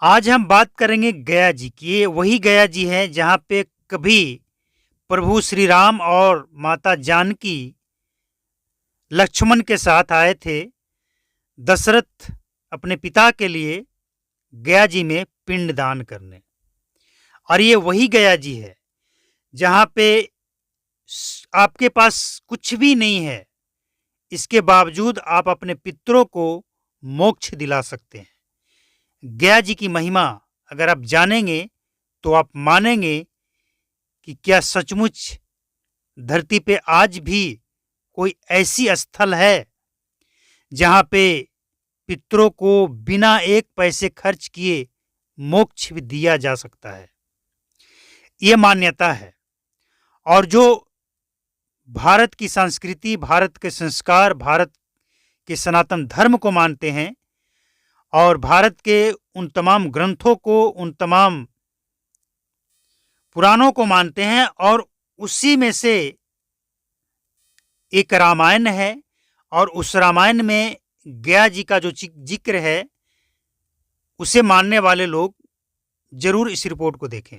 आज हम बात करेंगे गया जी की। ये वही गया जी है जहाँ पे कभी प्रभु श्री राम और माता जानकी लक्ष्मण के साथ आए थे दशरथ अपने पिता के लिए गया जी में पिंडदान करने। और ये वही गया जी है जहाँ पे आपके पास कुछ भी नहीं है, इसके बावजूद आप अपने पितरों को मोक्ष दिला सकते हैं। गया जी की महिमा अगर आप जानेंगे तो आप मानेंगे कि क्या सचमुच धरती पे आज भी कोई ऐसी स्थल है जहाँ पे पितरों को बिना एक पैसे खर्च किए मोक्ष भी दिया जा सकता है। ये मान्यता है। और जो भारत की संस्कृति, भारत के संस्कार, भारत के सनातन धर्म को मानते हैं और भारत के उन तमाम ग्रंथों को, उन तमाम पुराणों को मानते हैं, और उसी में से एक रामायण है। और उस रामायण में गया जी का जो जिक्र है, उसे मानने वाले लोग जरूर इस रिपोर्ट को देखें।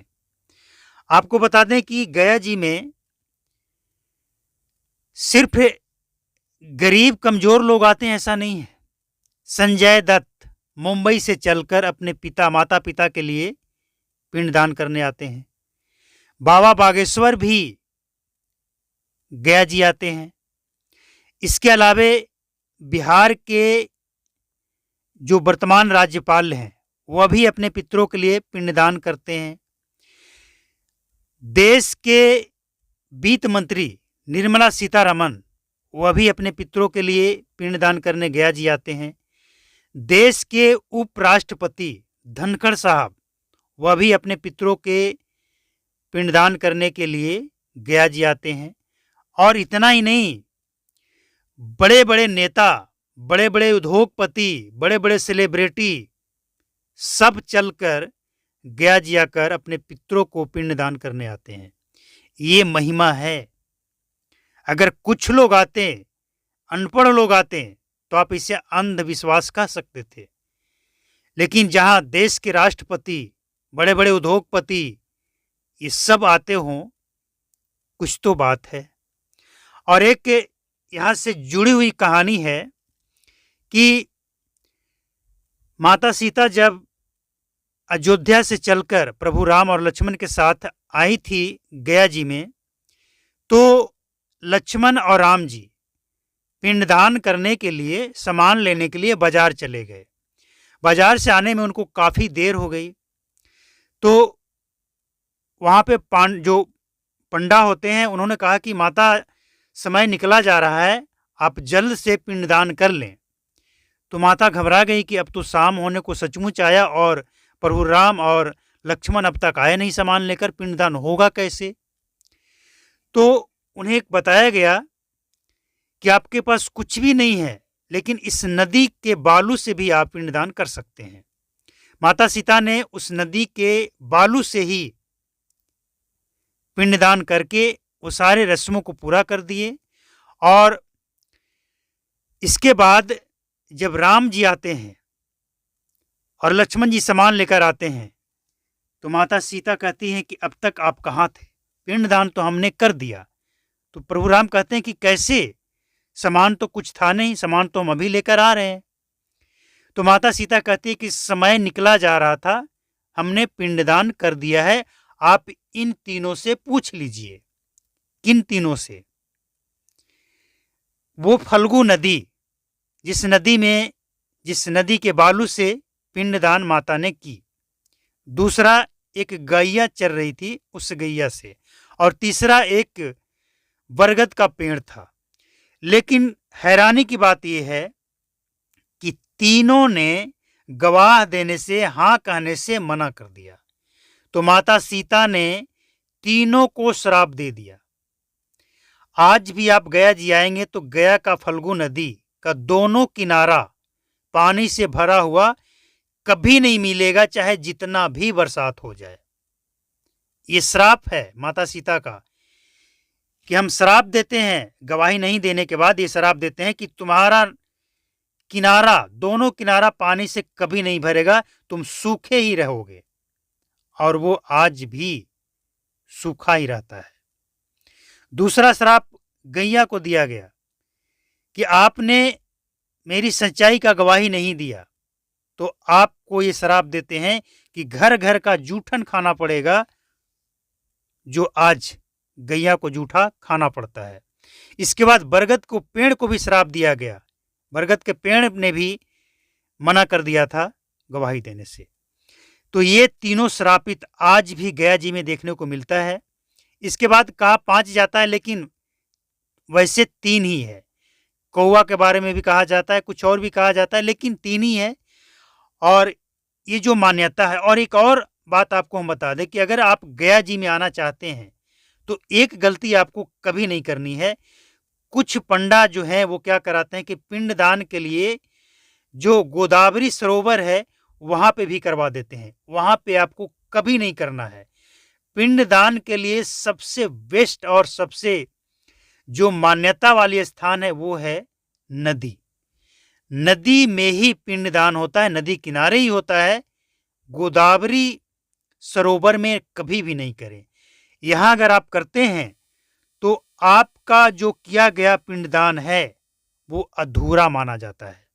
आपको बता दें कि गया जी में सिर्फ गरीब कमजोर लोग आते हैं ऐसा नहीं है। संजय दत्त मुंबई से चलकर अपने माता पिता के लिए पिंडदान करने आते हैं। बाबा बागेश्वर भी गया जी आते हैं। इसके अलावे बिहार के जो वर्तमान राज्यपाल हैं वह भी अपने पितरों के लिए पिंडदान करते हैं। देश के वित्त मंत्री निर्मला सीतारमण वह भी अपने पितरों के लिए पिंडदान करने गया जी आते हैं। देश के उपराष्ट्रपति धनखड़ साहब वह भी अपने पितरों के पिंडदान करने के लिए गया जी आते हैं। और इतना ही नहीं, बड़े बड़े नेता, बड़े बड़े उद्योगपति, बड़े बड़े सेलिब्रिटी सब चलकर गया जी आकर अपने पितरों को पिंडदान करने आते हैं। ये महिमा है। अगर कुछ लोग आते, अनपढ़ लोग आते, तो आप इसे अंधविश्वास कह सकते थे। लेकिन जहां देश के राष्ट्रपति, बड़े बड़े उद्योगपति ये सब आते हों, कुछ तो बात है। और एक यहां से जुड़ी हुई कहानी है कि माता सीता जब अयोध्या से चलकर प्रभु राम और लक्ष्मण के साथ आई थी गया जी में, तो लक्ष्मण और राम जी पिंडदान करने के लिए, सामान लेने के लिए बाजार चले गए। बाजार से आने में उनको काफी देर हो गई। तो वहां पे जो पंडा होते हैं उन्होंने कहा कि माता, समय निकला जा रहा है, आप जल्द से पिंडदान कर लें। तो माता घबरा गई कि अब तो शाम होने को सचमुच आया और प्रभु राम और लक्ष्मण अब तक आए नहीं सामान लेकर, पिंडदान होगा कैसे। तो उन्हें बताया गया कि आपके पास कुछ भी नहीं है, लेकिन इस नदी के बालू से भी आप पिंडदान कर सकते हैं। माता सीता ने उस नदी के बालू से ही पिंडदान करके वो सारे रस्मों को पूरा कर दिए। और इसके बाद जब राम जी आते हैं और लक्ष्मण जी सामान लेकर आते हैं, तो माता सीता कहती हैं कि अब तक आप कहाँ थे, पिंडदान तो हमने कर दिया। तो प्रभु राम कहते हैं कि कैसे, सामान तो कुछ था नहीं, सामान तो हम अभी लेकर आ रहे हैं। तो माता सीता कहती है कि समय निकला जा रहा था, हमने पिंडदान कर दिया है, आप इन तीनों से पूछ लीजिए। किन तीनों से? वो फल्गु नदी, जिस नदी के बालू से पिंडदान माता ने की। दूसरा, एक गैया चर रही थी, उस गैया से। और तीसरा, एक बरगद का पेड़ था। लेकिन हैरानी की बात यह है कि तीनों ने गवाह देने से, हां कहने से मना कर दिया। तो माता सीता ने तीनों को श्राप दे दिया। आज भी आप गया जी आएंगे तो गया का फल्गु नदी का दोनों किनारा पानी से भरा हुआ कभी नहीं मिलेगा, चाहे जितना भी बरसात हो जाए। ये श्राप है माता सीता का कि हम श्राप देते हैं, गवाही नहीं देने के बाद ये श्राप देते हैं कि तुम्हारा किनारा, दोनों किनारा पानी से कभी नहीं भरेगा, तुम सूखे ही रहोगे। और वो आज भी सूखा ही रहता है। दूसरा श्राप गैया को दिया गया कि आपने मेरी सच्चाई का गवाही नहीं दिया, तो आपको ये श्राप देते हैं कि घर घर का जूठन खाना पड़ेगा, जो आज गैया को जूठा खाना पड़ता है। इसके बाद बरगद को पेड़ को भी श्राप दिया गया। बरगद के पेड़ ने भी मना कर दिया था गवाही देने से। तो ये तीनों श्रापित आज भी गया जी में देखने को मिलता है। इसके बाद कहा 5 जाता है, लेकिन वैसे 3 ही है। कौवा के बारे में भी कहा जाता है, कुछ और भी कहा जाता है, लेकिन 3 ही है। और ये जो मान्यता है। और एक और बात आपको हम बता दें कि अगर आप गया जी में आना चाहते हैं तो एक गलती आपको कभी नहीं करनी है। कुछ पंडा जो है वो क्या कराते हैं कि पिंडदान के लिए जो गोदावरी सरोवर है वहां पे भी करवा देते हैं। वहां पे आपको कभी नहीं करना है। पिंडदान के लिए सबसे बेस्ट और सबसे जो मान्यता वाली स्थान है वो है नदी। नदी में ही पिंडदान होता है, नदी किनारे ही होता है। गोदावरी सरोवर में कभी भी नहीं करें। यहां अगर आप करते हैं तो आपका जो किया गया पिंडदान है वो अधूरा माना जाता है,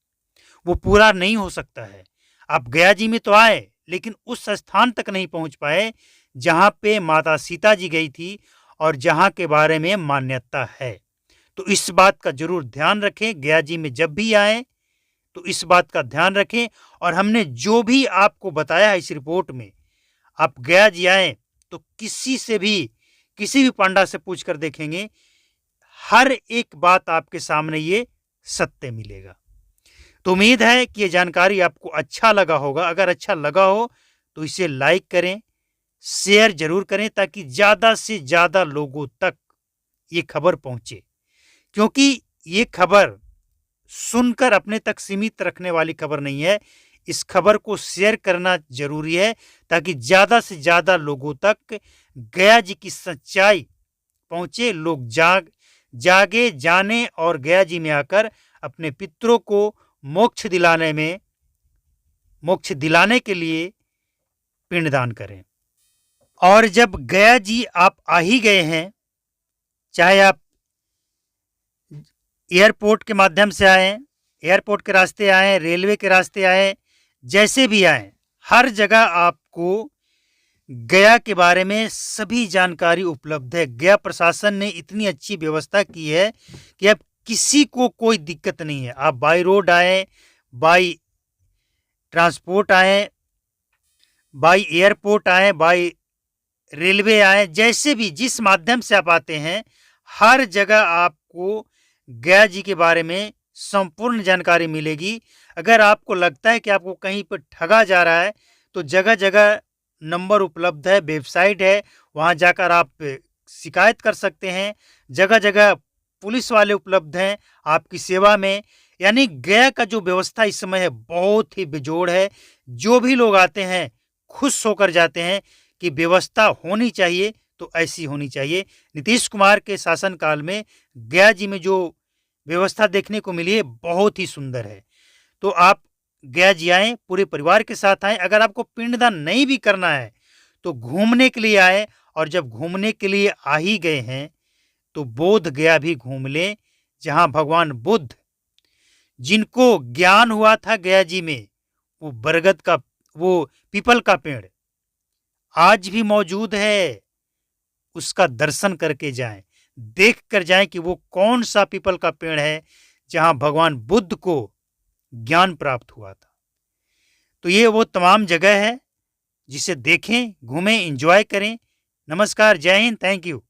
वो पूरा नहीं हो सकता है। आप गया जी में तो आए, लेकिन उस स्थान तक नहीं पहुंच पाए जहां पे माता सीता जी गई थी और जहां के बारे में मान्यता है। तो इस बात का जरूर ध्यान रखें। गया जी में जब भी आए तो इस बात का ध्यान रखें। और हमने जो भी आपको बताया है इस रिपोर्ट में, आप गया जी आए तो किसी भी पंडा से पूछ कर देखेंगे, हर एक बात आपके सामने ये सत्य मिलेगा। तो उम्मीद है कि ये जानकारी आपको अच्छा लगा होगा। अगर अच्छा लगा हो तो इसे लाइक करें, शेयर जरूर करें, ताकि ज्यादा से ज्यादा लोगों तक ये खबर पहुंचे। क्योंकि ये खबर सुनकर अपने तक सीमित रखने वाली खबर नहीं है। इस खबर को शेयर करना जरूरी है ताकि ज्यादा से ज्यादा लोगों तक गया जी की सच्चाई पहुंचे। लोग जागे, जाने और गया जी में आकर अपने पितरों को मोक्ष दिलाने के लिए पिंडदान करें। और जब गया जी आप आ ही गए हैं, चाहे आप एयरपोर्ट के माध्यम से आए, एयरपोर्ट के रास्ते आए, रेलवे के रास्ते आए, जैसे भी आए, हर जगह आपको गया के बारे में सभी जानकारी उपलब्ध है। गया प्रशासन ने इतनी अच्छी व्यवस्था की है कि अब किसी को कोई दिक्कत नहीं है। आप बाई रोड आए, बाई ट्रांसपोर्ट आए, बाई एयरपोर्ट आए, बाई रेलवे आए, जैसे भी जिस माध्यम से आप आते हैं, हर जगह आपको गया जी के बारे में संपूर्ण जानकारी मिलेगी। अगर आपको लगता है कि आपको कहीं पर ठगा जा रहा है तो जगह जगह नंबर उपलब्ध है, वेबसाइट है, वहां जाकर आप शिकायत कर सकते हैं। जगह जगह पुलिस वाले उपलब्ध हैं आपकी सेवा में। यानी गया का जो व्यवस्था इस समय है बहुत ही बेजोड़ है। जो भी लोग आते हैं खुश होकर जाते हैं कि व्यवस्था होनी चाहिए तो ऐसी होनी चाहिए। नीतीश कुमार के शासनकाल में गया जी में जो व्यवस्था देखने को मिली है बहुत ही सुंदर है। तो आप गया जी आए, पूरे परिवार के साथ आए। अगर आपको पिंडदान नहीं भी करना है तो घूमने के लिए आए, और जब घूमने के लिए आ ही गए हैं तो बोध गया भी घूम लें, जहां भगवान बुद्ध जिनको ज्ञान हुआ था गया जी में, वो बरगद का, वो पीपल का पेड़ आज भी मौजूद है। उसका दर्शन करके जाएं, देख कर जाएं कि वो कौन सा पीपल का पेड़ है जहां भगवान बुद्ध को ज्ञान प्राप्त हुआ था। तो ये वो तमाम जगह है जिसे देखें, घूमें, एंजॉय करें। नमस्कार, जय हिंद, थैंक यू।